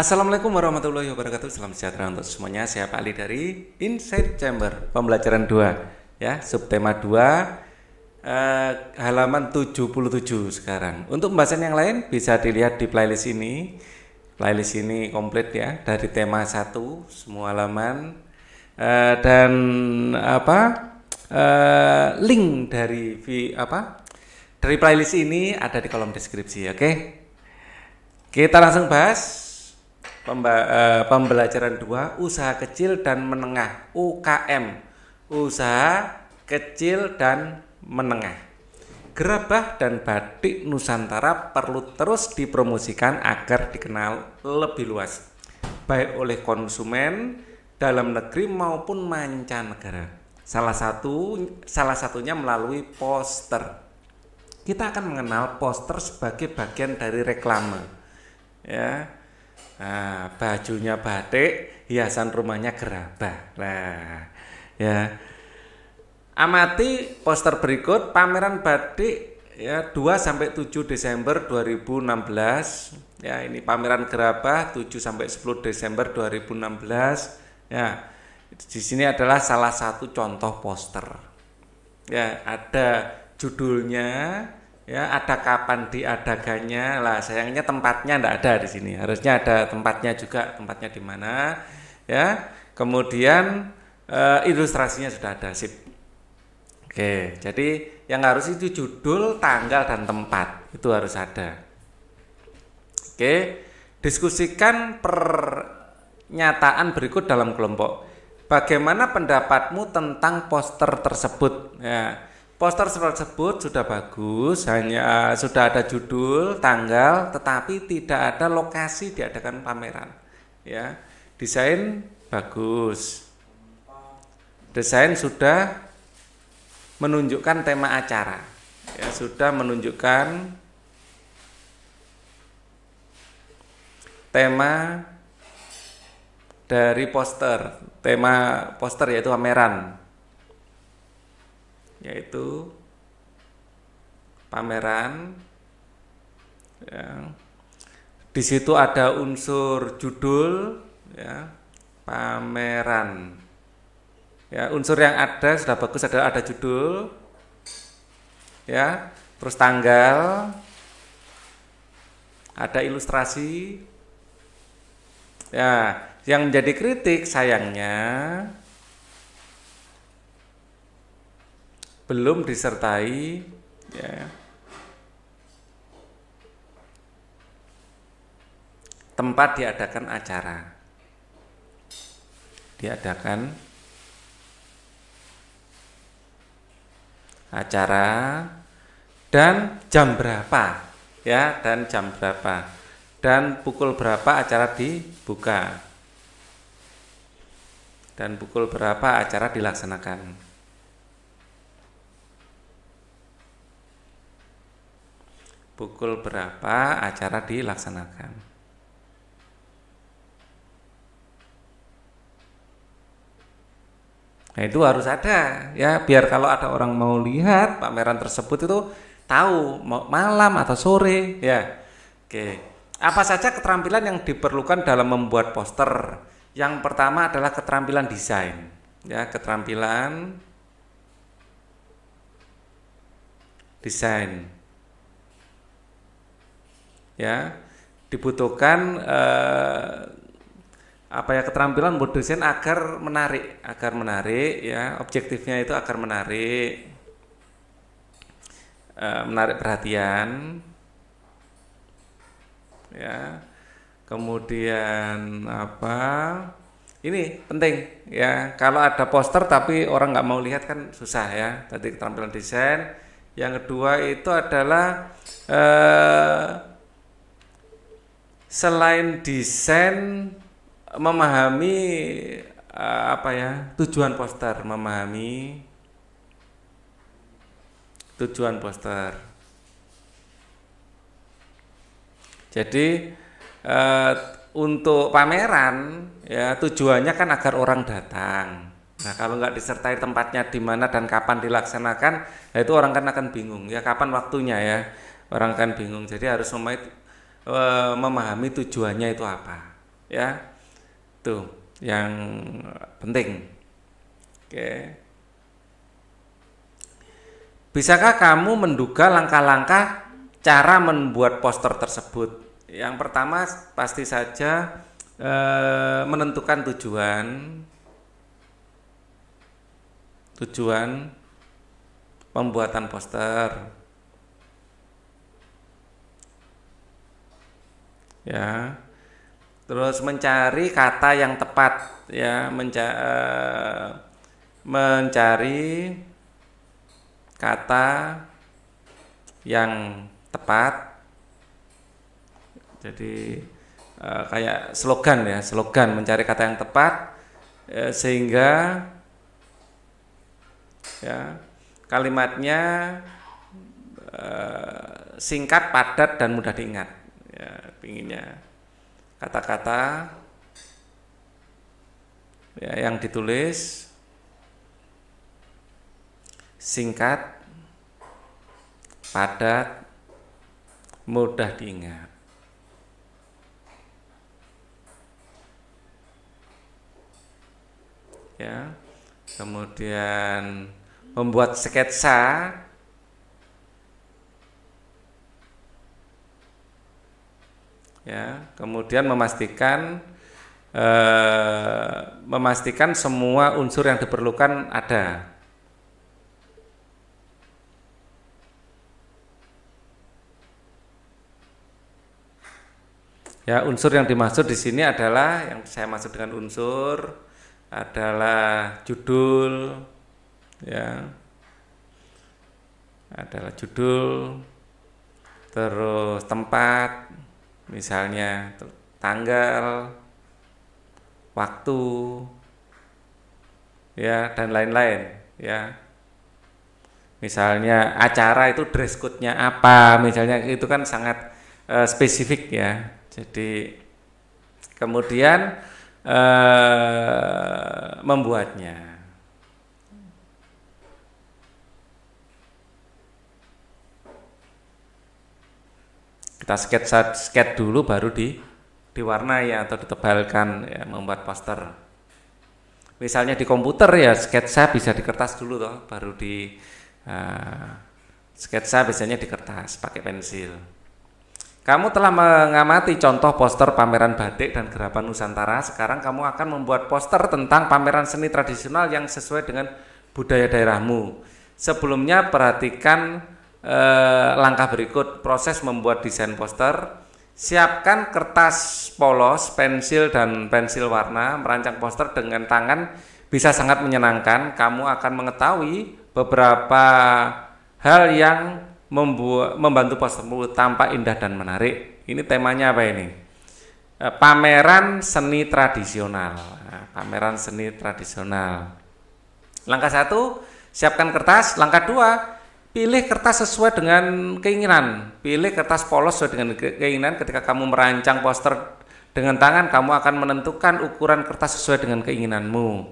Assalamualaikum warahmatullahi wabarakatuh. Salam sejahtera untuk semuanya. Saya Pak Ali dari Inside Chamber, pembelajaran 2 ya, subtema 2, halaman 77 sekarang. Untuk pembahasan yang lain bisa dilihat di playlist ini. Playlist ini komplit ya, dari tema 1 semua halaman, dan link dari playlist ini ada di kolom deskripsi. Oke, kita langsung bahas pembelajaran 2, usaha kecil dan menengah, UKM, usaha kecil dan menengah. Gerabah dan batik Nusantara perlu terus dipromosikan agar dikenal lebih luas, baik oleh konsumen dalam negeri maupun mancanegara. Salah satunya melalui poster. Kita akan mengenal poster sebagai bagian dari reklame. Ya. Nah, bajunya batik, hiasan rumahnya gerabah. Nah, ya. Amati poster berikut pameran batik ya 2 sampai 7 Desember 2016. Ya, ini pameran gerabah 7 sampai 10 Desember 2016. Ya. Di sini adalah salah satu contoh poster. Ya, ada judulnya, ya, ada kapan diadakannya. Lah, sayangnya tempatnya enggak ada di sini. Harusnya ada tempatnya juga, tempatnya di mana, ya. Kemudian ilustrasinya sudah ada, sip. Oke, jadi yang harus itu judul, tanggal dan tempat. Itu harus ada. Oke, diskusikan pernyataan berikut dalam kelompok. Bagaimana pendapatmu tentang poster tersebut? Ya. Poster tersebut sudah bagus, hanya sudah ada judul, tanggal, tetapi tidak ada lokasi diadakan pameran. Ya, desain bagus, desain sudah menunjukkan tema acara, ya, sudah menunjukkan tema dari poster, tema poster yaitu pameran. Yaitu pameran, ya. Di situ ada unsur judul, ya, pameran. Ya, unsur yang ada sudah bagus, ada judul, ya, terus tanggal, ada ilustrasi. Ya, yang menjadi kritik sayangnya belum disertai, ya, tempat diadakan acara, dan jam berapa, ya, dan pukul berapa acara dibuka, dan pukul berapa acara dilaksanakan. Pukul berapa acara dilaksanakan. Nah, itu harus ada, ya, biar kalau ada orang mau lihat pameran tersebut itu tahu mau malam atau sore, ya. Oke. Apa saja keterampilan yang diperlukan dalam membuat poster? Yang pertama adalah keterampilan desain, ya, keterampilan desain. Ya, dibutuhkan keterampilan membuat desain agar menarik, ya, objektifnya itu agar menarik, menarik perhatian, ya. Kemudian ini penting, ya, kalau ada poster tapi orang nggak mau lihat kan susah, ya. Tadi keterampilan desain. Yang kedua itu adalah selain desain, memahami tujuan poster, Jadi untuk pameran, ya, tujuannya kan agar orang datang. Nah, kalau nggak disertai tempatnya di mana dan kapan dilaksanakan, nah itu orang kan akan bingung, ya, kapan waktunya, ya, orang kan bingung. Jadi harus memahami tujuannya itu apa. ya. Tuh yang penting. Oke. Bisakah kamu menduga langkah-langkah cara membuat poster tersebut? Yang pertama pasti saja menentukan tujuan pembuatan poster. Ya. Terus mencari kata yang tepat, ya, mencari kata yang tepat. Jadi kayak slogan, ya, slogan, mencari kata yang tepat sehingga ya kalimatnya singkat, padat, dan mudah diingat. Ya, pinginnya kata-kata ya, yang ditulis singkat, padat, mudah diingat. Ya, kemudian membuat sketsa, ya, kemudian memastikan semua unsur yang diperlukan ada. Ya, unsur yang dimaksud di sini adalah, yang saya maksud dengan unsur adalah judul, ya, adalah judul, terus tempat, misalnya tanggal, waktu, ya, dan lain-lain, ya. Misalnya acara itu dress code-nya apa, misalnya itu kan sangat spesifik, ya. Jadi kemudian membuatnya. Kita sketch dulu baru diwarnai atau ditebalkan, ya, membuat poster. Misalnya di komputer, ya, sketsa bisa di kertas dulu toh, baru di sketsa biasanya di kertas pakai pensil. Kamu telah mengamati contoh poster pameran batik dan gerapan Nusantara. Sekarang kamu akan membuat poster tentang pameran seni tradisional yang sesuai dengan budaya daerahmu. Sebelumnya perhatikan langkah berikut proses membuat desain poster. Siapkan kertas polos, pensil, dan pensil warna. Merancang poster dengan tangan bisa sangat menyenangkan. Kamu akan mengetahui beberapa hal yang membantu postermu tampak indah dan menarik. Ini temanya apa ini? Pameran seni tradisional. Pameran seni tradisional. Langkah 1, siapkan kertas. Langkah 2, pilih kertas sesuai dengan keinginan. Pilih kertas polos sesuai dengan keinginan. Ketika kamu merancang poster dengan tangan, kamu akan menentukan ukuran kertas sesuai dengan keinginanmu.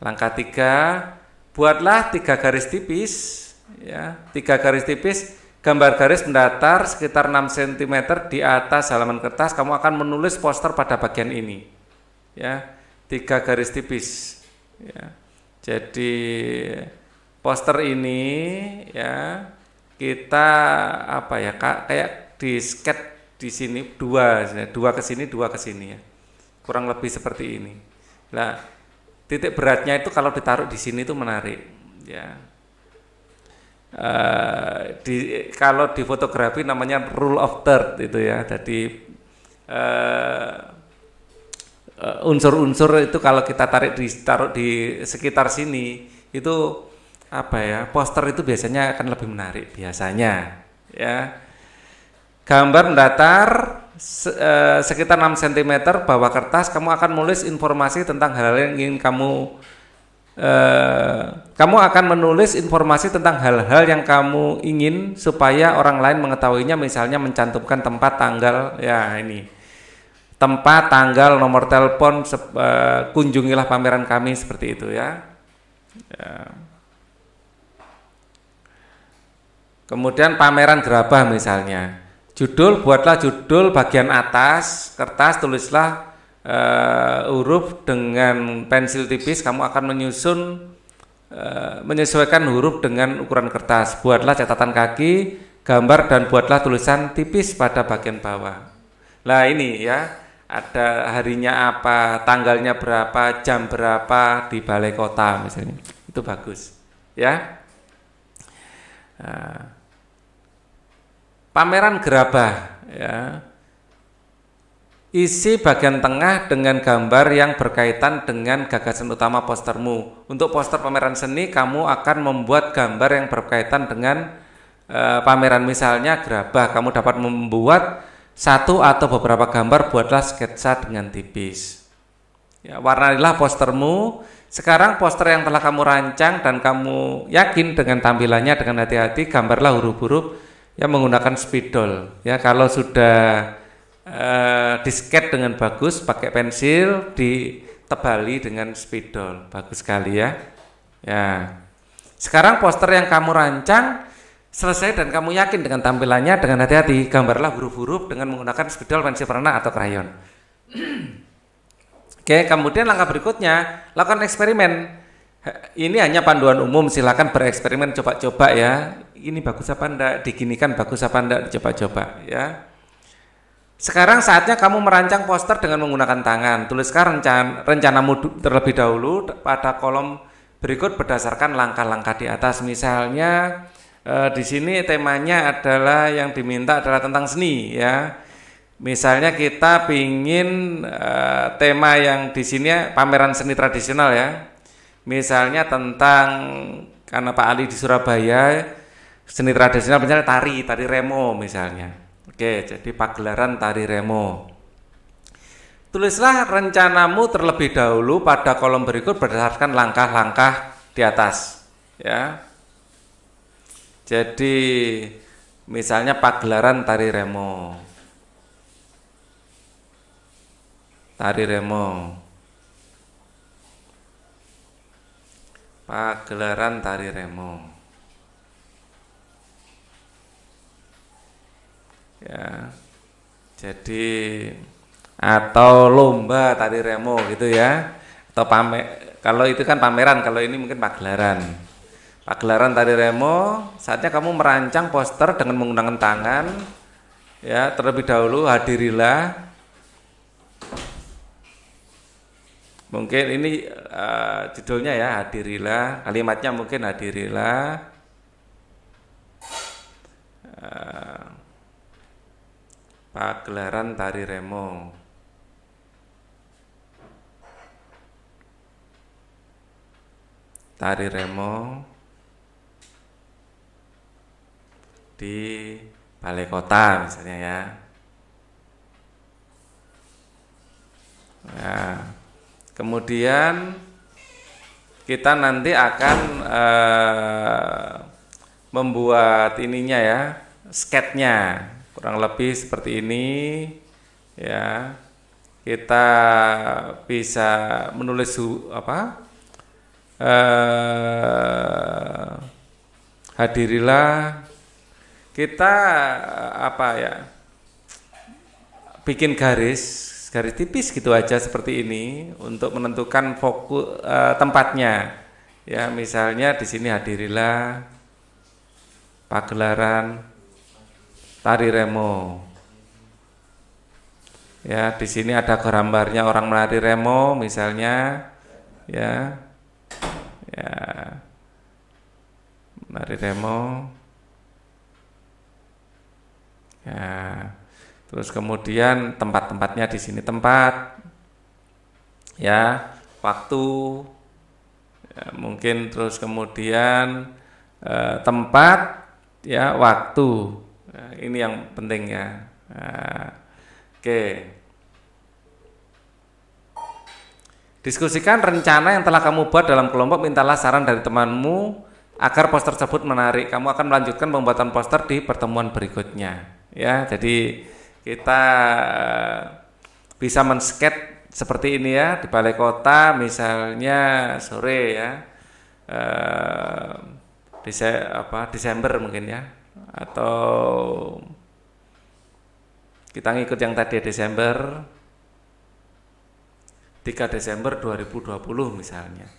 Langkah 3, buatlah 3 garis tipis. Ya, 3 garis tipis, gambar garis mendatar sekitar 6 cm di atas halaman kertas. Kamu akan menulis poster pada bagian ini, ya, 3 garis tipis, ya. Jadi poster ini, ya, kita apa ya, kayak di sketch di sini dua ke sini, 2 ke sini, ya, kurang lebih seperti ini. Nah, titik beratnya itu kalau ditaruh di sini itu menarik, ya. Kalau di fotografi namanya rule of third itu, ya. Jadi unsur-unsur itu kalau kita taruh di sekitar sini itu apa ya, poster itu biasanya akan lebih menarik biasanya, ya. Gambar mendatar sekitar 6 cm bawah kertas. Kamu akan menulis informasi tentang hal-hal yang ingin kamu akan menulis informasi tentang hal-hal yang kamu ingin supaya orang lain mengetahuinya. Misalnya mencantumkan tempat, tanggal, ya, ini tempat, tanggal, nomor telepon, kunjungilah pameran kami, seperti itu, ya. Ya. Kemudian pameran gerabah misalnya. Judul, buatlah judul bagian atas kertas, tulislah huruf dengan pensil tipis, kamu akan menyesuaikan huruf dengan ukuran kertas. Buatlah catatan kaki, gambar, dan buatlah tulisan tipis pada bagian bawah. Nah ini ya, ada harinya apa, tanggalnya berapa, jam berapa di balai kota misalnya. Itu bagus ya. Pameran gerabah ya. Isi bagian tengah dengan gambar yang berkaitan dengan gagasan utama postermu. Untuk poster pameran seni, kamu akan membuat gambar yang berkaitan dengan pameran. Misalnya gerabah, kamu dapat membuat satu atau beberapa gambar, buatlah sketsa dengan tipis. Ya, warnailah postermu. Sekarang poster yang telah kamu rancang dan kamu yakin dengan tampilannya dengan hati-hati, gambarlah huruf-huruf yang menggunakan spidol. Ya, kalau sudah disket dengan bagus pakai pensil, ditebali dengan spidol, bagus sekali ya. Ya. Sekarang poster yang kamu rancang selesai dan kamu yakin dengan tampilannya, dengan hati-hati gambarlah huruf-huruf dengan menggunakan spidol, pensil warna atau krayon. Oke, kemudian langkah berikutnya lakukan eksperimen. Ini hanya panduan umum, silakan bereksperimen, coba-coba ya. Ini bagus apa enggak, diginikan bagus apa enggak, coba-coba ya. Sekarang saatnya kamu merancang poster dengan menggunakan tangan. Tuliskan rencanamu terlebih dahulu pada kolom berikut berdasarkan langkah-langkah di atas. Misalnya di sini temanya adalah yang diminta adalah tentang seni ya. Misalnya kita pingin tema yang di sini pameran seni tradisional ya. Misalnya tentang, karena Pak Ali di Surabaya, seni tradisional misalnya tari remo misalnya. Oke, jadi pagelaran tari remo. Tulislah rencanamu terlebih dahulu pada kolom berikut berdasarkan langkah-langkah di atas. Ya. Jadi misalnya pagelaran tari remo. Tari remo. Pagelaran tari remo. Ya, jadi atau lomba tari remo gitu ya, atau kalau itu kan pameran, kalau ini mungkin pagelaran tari remo. Saatnya kamu merancang poster dengan menggunakan tangan ya. Terlebih dahulu hadirilah, mungkin ini judulnya ya, hadirilah, kalimatnya mungkin hadirilah pagelaran tari remo. Tari remo di balai kota misalnya ya. Nah, kemudian kita nanti akan membuat ininya ya, sketnya. Kurang lebih seperti ini ya. Kita bisa menulis hadirilah, kita bikin garis tipis gitu aja seperti ini untuk menentukan fokus tempatnya ya. Misalnya di sini hadirilah pagelaran tari remo. Ya, di sini ada gambarnya orang menari remo misalnya ya. Ya. Menari remo. Ya. Terus kemudian tempat-tempatnya di sini, tempat ya, waktu ya, mungkin terus kemudian tempat ya, waktu. Nah, ini yang penting ya. Nah, oke. Diskusikan rencana yang telah kamu buat dalam kelompok. Mintalah saran dari temanmu agar poster tersebut menarik. Kamu akan melanjutkan pembuatan poster di pertemuan berikutnya. Ya, jadi kita bisa men-sketch seperti ini ya, di balai kota misalnya sore ya. Desember mungkin ya. Atau kita ngikut yang tadi Desember 3 Desember 2020 misalnya.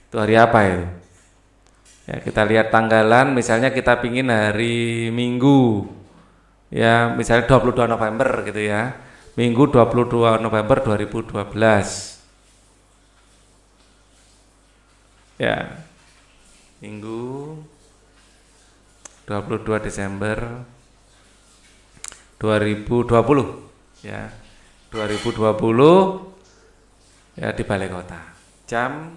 Itu hari apa itu? Ya, kita lihat tanggalan, misalnya kita pingin hari Minggu. Ya, misalnya 22 November gitu ya. Minggu 22 November 2012. Ya. Minggu 22 Desember 2020 ya. 2020 ya di Balai Kota. Jam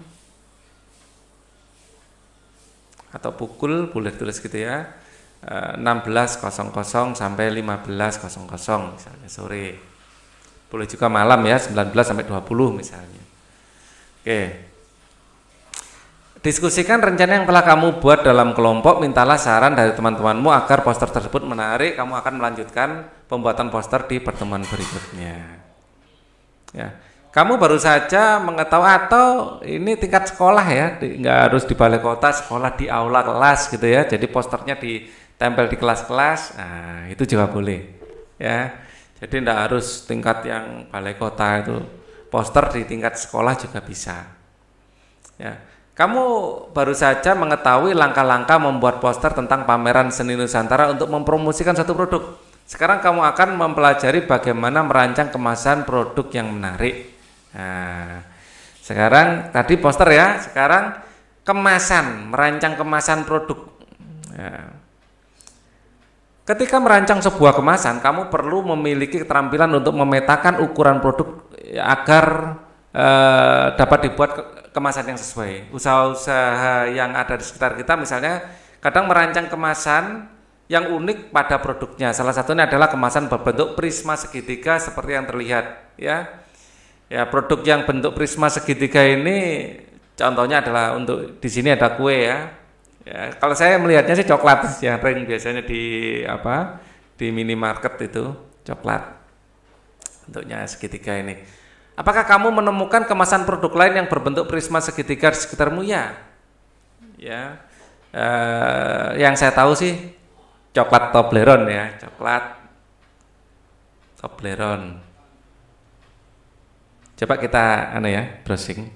atau pukul boleh tulis gitu ya. 16.00 sampai 15.00 misalnya sore. Boleh juga malam ya 19 sampai 20 misalnya. Oke. Diskusikan rencana yang telah kamu buat dalam kelompok, mintalah saran dari teman-temanmu agar poster tersebut menarik. Kamu akan melanjutkan pembuatan poster di pertemuan berikutnya. Ya, kamu baru saja mengetahui atau ini tingkat sekolah ya, nggak harus di balai kota, sekolah di aula kelas gitu ya. Jadi posternya ditempel di kelas-kelas, nah itu juga boleh. Ya, jadi nggak harus tingkat yang balai kota itu, poster di tingkat sekolah juga bisa. Ya. Kamu baru saja mengetahui langkah-langkah membuat poster tentang pameran seni Nusantara untuk mempromosikan satu produk. Sekarang kamu akan mempelajari bagaimana merancang kemasan produk yang menarik. Nah, sekarang tadi poster ya, sekarang kemasan, merancang kemasan produk. Nah, ketika merancang sebuah kemasan, kamu perlu memiliki keterampilan untuk memetakan ukuran produk agar dapat dibuat kemasan yang sesuai. Usaha-usaha yang ada di sekitar kita misalnya kadang merancang kemasan yang unik pada produknya. Salah satunya adalah kemasan berbentuk prisma segitiga seperti yang terlihat ya. Ya, produk yang bentuk prisma segitiga ini contohnya adalah untuk di sini ada kue ya. Ya, kalau saya melihatnya sih coklat yang ring biasanya di minimarket itu coklat. Bentuknya segitiga ini. Apakah kamu menemukan kemasan produk lain yang berbentuk prisma segitiga di sekitarmu ya? Ya, yang saya tahu sih coklat Toblerone ya, coklat Toblerone. Coba kita browsing.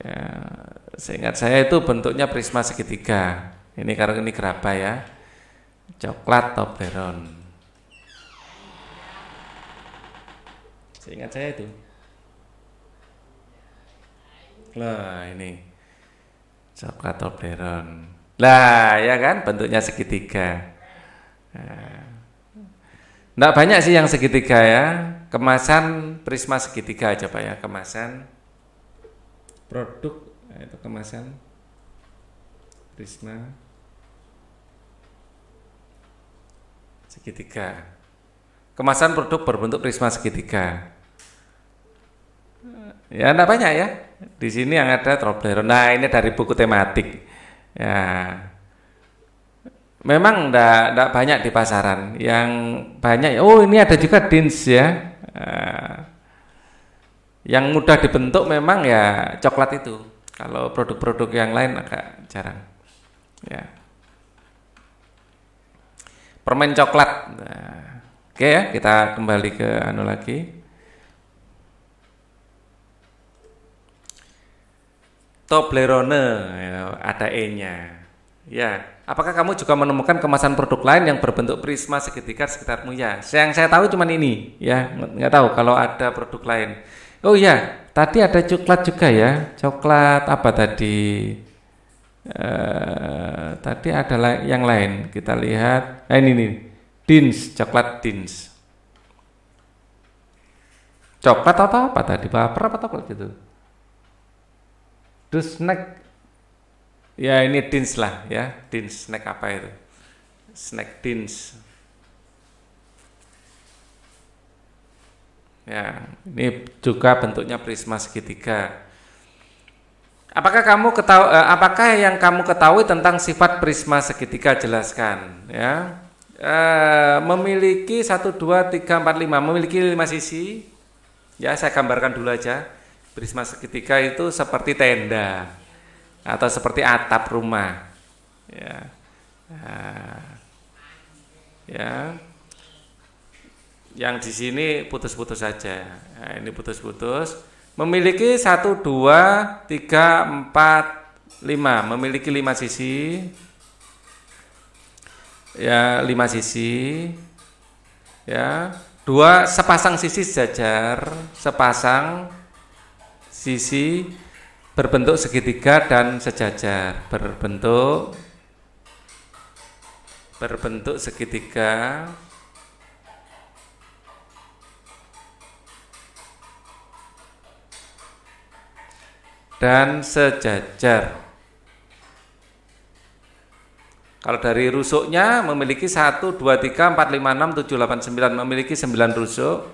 Ya, seingat saya itu bentuknya prisma segitiga. Ini karena ini gerabah ya, coklat Toblerone. Seingat saya itu. Lah ini coklat Toblerone. Lah ya kan bentuknya segitiga. Nggak banyak sih yang segitiga ya. Kemasan prisma segitiga aja Pak ya. Kemasan produk itu kemasan prisma segitiga. Kemasan produk berbentuk prisma segitiga. Ya enggak banyak ya. Di sini yang ada Toblerone. Nah, ini dari buku tematik. Ya. Memang enggak banyak di pasaran. Yang banyak ini ada juga Dins ya. Yang mudah dibentuk memang ya coklat itu. Kalau produk-produk yang lain agak jarang. Ya. Permen coklat. Nah, oke ya, kita kembali ke lagi. Toblerone, ya, ada E-nya. Ya, apakah kamu juga menemukan kemasan produk lain yang berbentuk prisma segitiga sekitarmu ya? Yang saya tahu cuma ini, ya, nggak tahu kalau ada produk lain. Oh ya, tadi ada coklat juga ya. Coklat apa tadi? Tadi ada yang lain. Kita lihat. Ini nih, Dins, coklat Dins. Coklat atau apa tadi? Baper apa coklat itu? Terus snack, ya ini Dins lah ya, Dins snack apa itu? Snack Dins. Ya, ini juga bentuknya prisma segitiga. Apakah yang kamu ketahui tentang sifat prisma segitiga? Jelaskan. Ya, memiliki 1, 2, 3, 4, 5, memiliki 5 sisi. Ya, saya gambarkan dulu aja. Prisma segitiga itu seperti tenda atau seperti atap rumah, ya, ya. Yang di sini putus-putus saja. Nah, ini putus-putus. memiliki 1, 2, 3, 4, 5, memiliki 5 sisi. Ya, 5 sisi. Ya, 2 sepasang sisi sejajar, sepasang sisi berbentuk segitiga dan sejajar, berbentuk segitiga dan sejajar. Kalau dari rusuknya memiliki 1, 2, 3, 4, 5, 6, 7, 8, 9, memiliki 9 rusuk.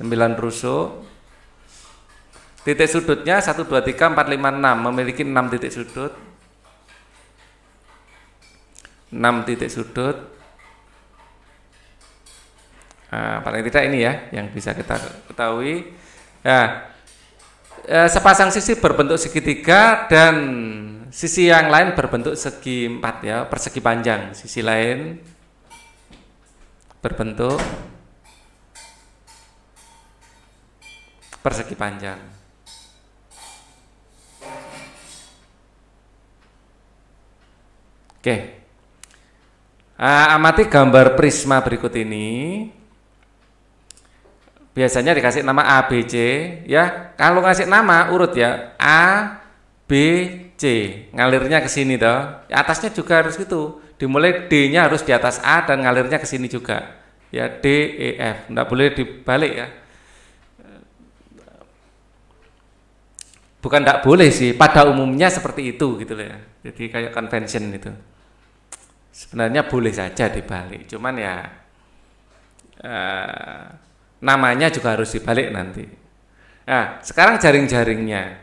9 rusuk. Titik sudutnya 1, 2, 3, 4, 5, 6, memiliki 6 titik sudut. 6 titik sudut. Nah, paling tidak ini ya yang bisa kita ketahui. Nah, sepasang sisi berbentuk segitiga dan sisi yang lain berbentuk segi 4 ya, persegi panjang. Sisi lain berbentuk persegi panjang. Oke. Amati gambar prisma berikut ini. Biasanya dikasih nama A, B, C ya. Kalau ngasih nama urut ya, A, B, C, ngalirnya ke sini toh. Atasnya juga harus gitu. Dimulai D-nya harus di atas A dan ngalirnya ke sini juga. Ya, D, E, F. Enggak boleh dibalik ya. Bukan enggak boleh sih, pada umumnya seperti itu gitu loh ya. Jadi kayak convention itu. Sebenarnya boleh saja dibalik, cuman ya namanya juga harus dibalik nanti. Nah, sekarang jaring-jaringnya.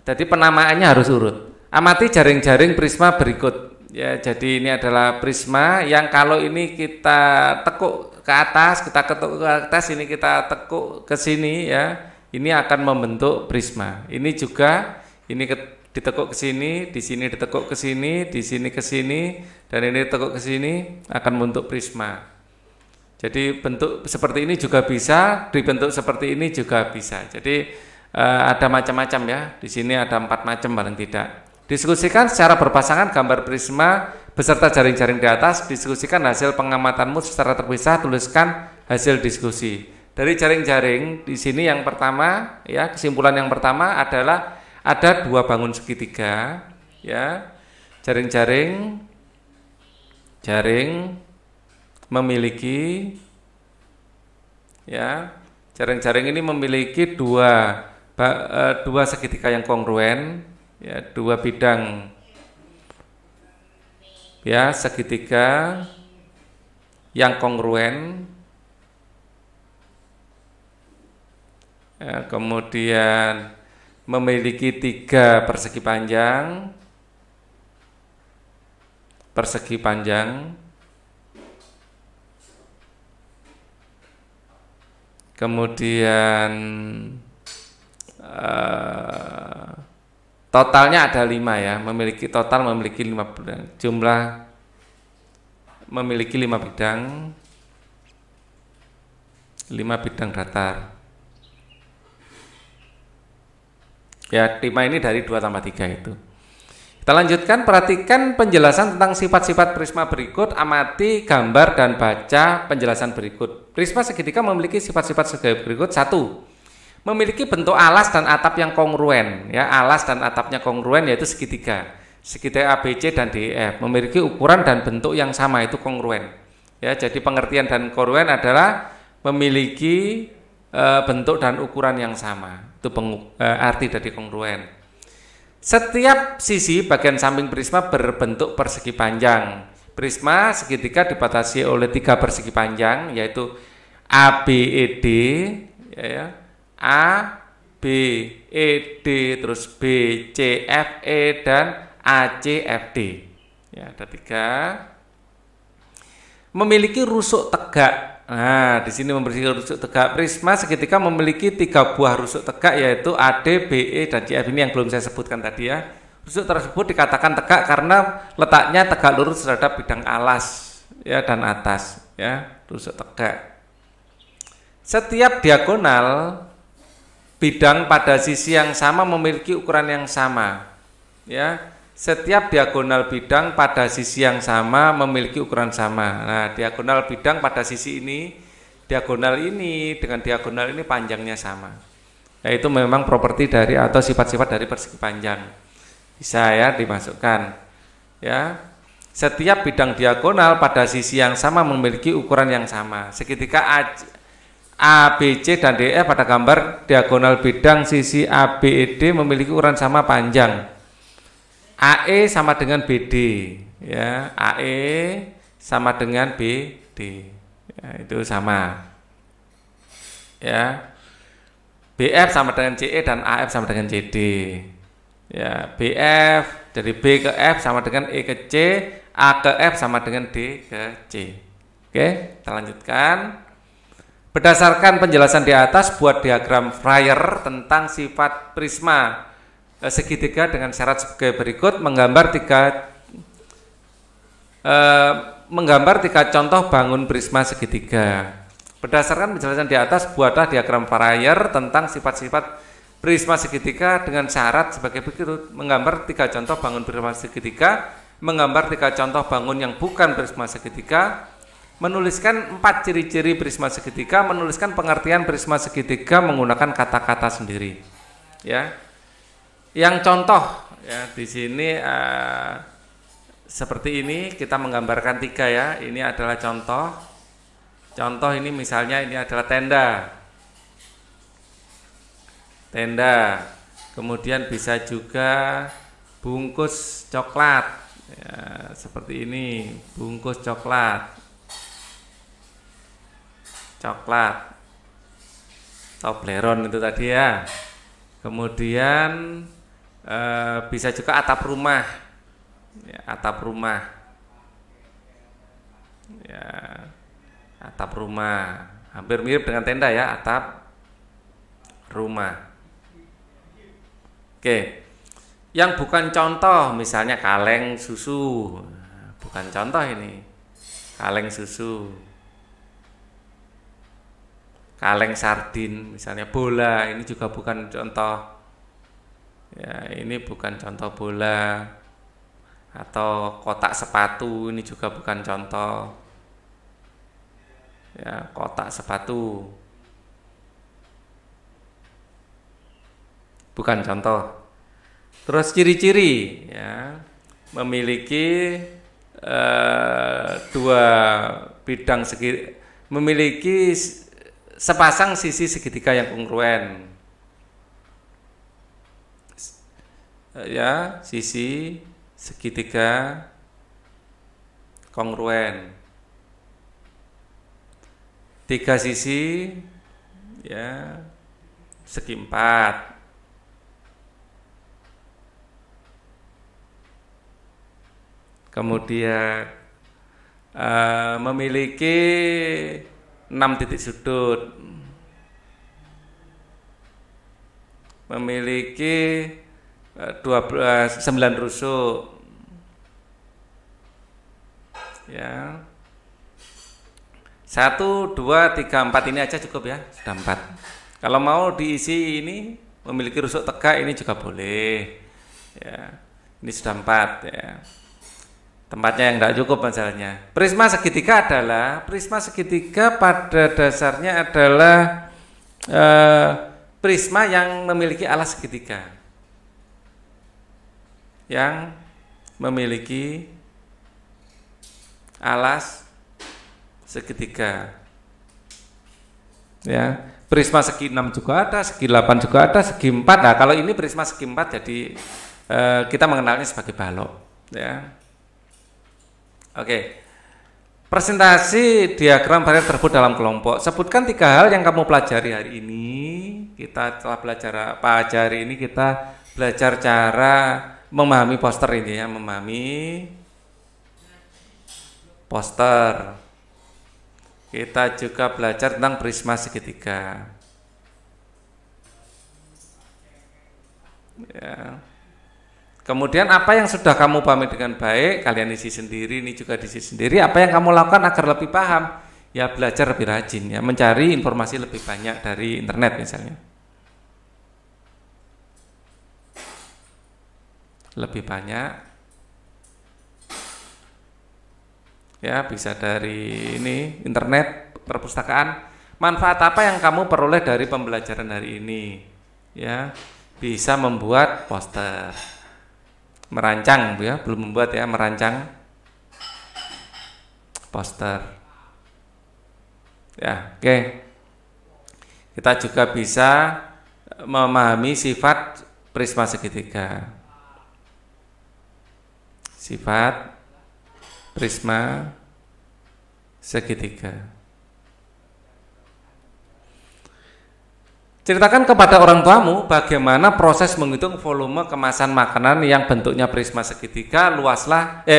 Jadi penamaannya harus urut. Amati jaring-jaring prisma berikut. Ya, jadi ini adalah prisma yang kalau ini kita tekuk ke atas, kita ketuk ke atas, ini kita tekuk ke sini ya. Ini akan membentuk prisma. Ini juga ini ditekuk ke sini, di sini ditekuk ke sini, di sini ke sini, dan ini ditekuk ke sini akan membentuk prisma. Jadi bentuk seperti ini juga bisa, dibentuk seperti ini juga bisa. Jadi ada macam-macam ya. Di sini ada 4 macam paling tidak. Diskusikan secara berpasangan gambar prisma beserta jaring-jaring di atas. Diskusikan hasil pengamatanmu secara terpisah. Tuliskan hasil diskusi. Dari jaring-jaring di sini yang pertama ya, kesimpulan yang pertama adalah ada 2 bangun segitiga ya. Jaring-jaring memiliki ya, jaring-jaring ini memiliki dua segitiga yang kongruen ya, 2 bidang ya, segitiga yang kongruen. Ya, kemudian memiliki 3 persegi panjang. Kemudian totalnya ada 5 ya, memiliki 5 bidang. Jumlah memiliki 5 bidang. 5 bidang datar. Ya, 5 ini dari 2 tambah 3 itu. Kita lanjutkan, perhatikan penjelasan tentang sifat-sifat prisma berikut, amati gambar dan baca penjelasan berikut. Prisma segitiga memiliki sifat-sifat sebagai berikut. 1. Memiliki bentuk alas dan atap yang kongruen. Ya, alas dan atapnya kongruen yaitu segitiga. Segitiga A, B, C dan D, E, F. Memiliki ukuran dan bentuk yang sama, itu kongruen. Ya, jadi pengertian dan kongruen adalah memiliki bentuk dan ukuran yang sama. Itu arti dari kongruen. Setiap sisi bagian samping prisma berbentuk persegi panjang. Prisma segitiga dibatasi oleh 3 persegi panjang, yaitu A, B, E, D ya, A, B, E, D, terus B, C, F, E, dan A, C, F, D ya, ada 3. Memiliki rusuk tegak. Nah, di sini memiliki rusuk tegak. Prisma segitiga memiliki 3 buah rusuk tegak, yaitu AD, BE, dan CF. Ini yang belum saya sebutkan tadi ya. Rusuk tersebut dikatakan tegak karena letaknya tegak lurus terhadap bidang alas ya dan atas ya, rusuk tegak. Setiap diagonal bidang pada sisi yang sama memiliki ukuran yang sama. Ya, setiap diagonal bidang pada sisi yang sama memiliki ukuran sama. Nah, diagonal bidang pada sisi ini, diagonal ini dengan diagonal ini panjangnya sama. Yaitu memang properti dari atau sifat-sifat dari persegi panjang. Bisa ya dimasukkan. Ya. Setiap bidang diagonal pada sisi yang sama memiliki ukuran yang sama. Segitiga A, B, C, dan D, E pada gambar diagonal bidang sisi A, B, E, D memiliki ukuran sama panjang. AE sama dengan BD, ya. AE sama dengan BD, ya, itu sama. Ya. BF sama dengan CE dan AF sama dengan CD. Ya, BF dari B ke F sama dengan E ke C, A ke F sama dengan D ke C. Oke, kita lanjutkan. Berdasarkan penjelasan di atas, buat diagram Freyer tentang sifat prisma segitiga dengan syarat sebagai berikut. Menggambar tiga contoh bangun prisma segitiga. Berdasarkan penjelasan di atas, buatlah diagram Freyer tentang sifat-sifat prisma segitiga dengan syarat sebagai berikut. Menggambar tiga contoh bangun prisma segitiga, menggambar tiga contoh bangun yang bukan prisma segitiga, menuliskan 4 ciri-ciri prisma segitiga, menuliskan pengertian prisma segitiga menggunakan kata-kata sendiri. Ya, yang contoh ya di sini seperti ini kita menggambarkan 3 ya. Ini adalah contoh. Contoh ini misalnya ini adalah tenda. Kemudian bisa juga bungkus coklat. Ya, seperti ini, bungkus coklat. Tobleron itu tadi ya. Kemudian bisa juga atap rumah ya, atap rumah hampir mirip dengan tenda ya, atap rumah. Oke, yang bukan contoh misalnya kaleng susu, bukan contoh ini, kaleng susu. Kaleng sardin misalnya, bola ini juga bukan contoh ya, ini bukan contoh bola. Atau kotak sepatu ini juga bukan contoh ya, kotak sepatu bukan contoh. Terus ciri-ciri ya, memiliki 2 bidang memiliki sepasang sisi segitiga yang kongruen. Ya, sisi segitiga kongruen. 3 sisi ya, segi 4. Kemudian memiliki 6 titik sudut, memiliki 9 rusuk ya. 1, 2, 3, 4 ini aja cukup ya, sudah 4. Kalau mau diisi ini memiliki rusuk tegak ini juga boleh ya. Ini sudah 4 ya. Tempatnya yang tidak cukup masalahnya. Prisma segitiga pada dasarnya adalah prisma yang memiliki alas segitiga. Yang memiliki alas segitiga. Ya, prisma segi 6 juga ada, segi 8 juga ada, segi 4. Nah, kalau ini prisma segi 4 jadi kita mengenalnya sebagai balok, ya. Oke. Presentasi diagram Freyer tersebut dalam kelompok. Sebutkan 3 hal yang kamu pelajari hari ini. Kita telah belajar apa aja hari ini? Kita belajar cara memahami poster ini ya, memahami poster. Kita juga belajar tentang prisma segitiga. Ya. Kemudian apa yang sudah kamu pahami dengan baik, kalian isi sendiri, ini juga diisi sendiri. Apa yang kamu lakukan agar lebih paham? ya belajar lebih rajin ya, mencari informasi lebih banyak dari internet misalnya. Lebih banyak ya, bisa dari ini internet, perpustakaan. Manfaat apa yang kamu peroleh dari pembelajaran hari ini? Ya, bisa membuat poster, merancang ya, belum membuat ya, merancang poster. Ya, oke. Kita juga bisa memahami sifat prisma segitiga. Sifat prisma segitiga. Ceritakan kepada orang tuamu bagaimana proses menghitung volume kemasan makanan yang bentuknya prisma segitiga.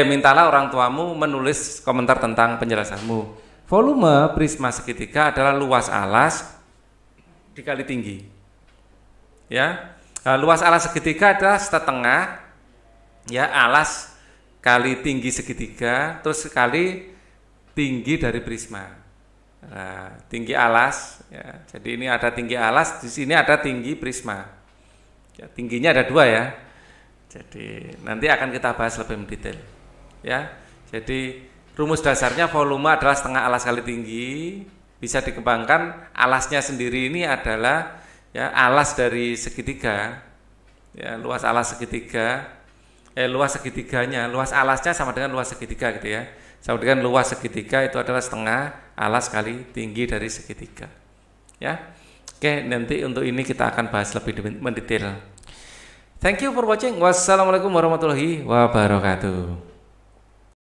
Mintalah orang tuamu menulis komentar tentang penjelasanmu. Volume prisma segitiga adalah luas alas dikali tinggi. Ya, luas alas segitiga adalah setengah ya alas kali tinggi segitiga terus kali tinggi dari prisma. Nah, tinggi alas ya. Jadi ini ada tinggi alas, di sini ada tinggi prisma. Ya, tingginya ada 2 ya. Jadi nanti akan kita bahas lebih mendetail. Ya. Jadi rumus dasarnya volume adalah setengah alas kali tinggi. Bisa dikembangkan, alasnya sendiri ini adalah ya alas dari segitiga. Ya, luas alas segitiga. Luas segitiganya, luas alasnya sama dengan luas segitiga gitu ya. Sama dengan luas segitiga itu adalah setengah alas kali tinggi dari segitiga. Ya. Oke, nanti untuk ini kita akan bahas lebih mendetail. Thank you for watching. Wassalamualaikum warahmatullahi wabarakatuh.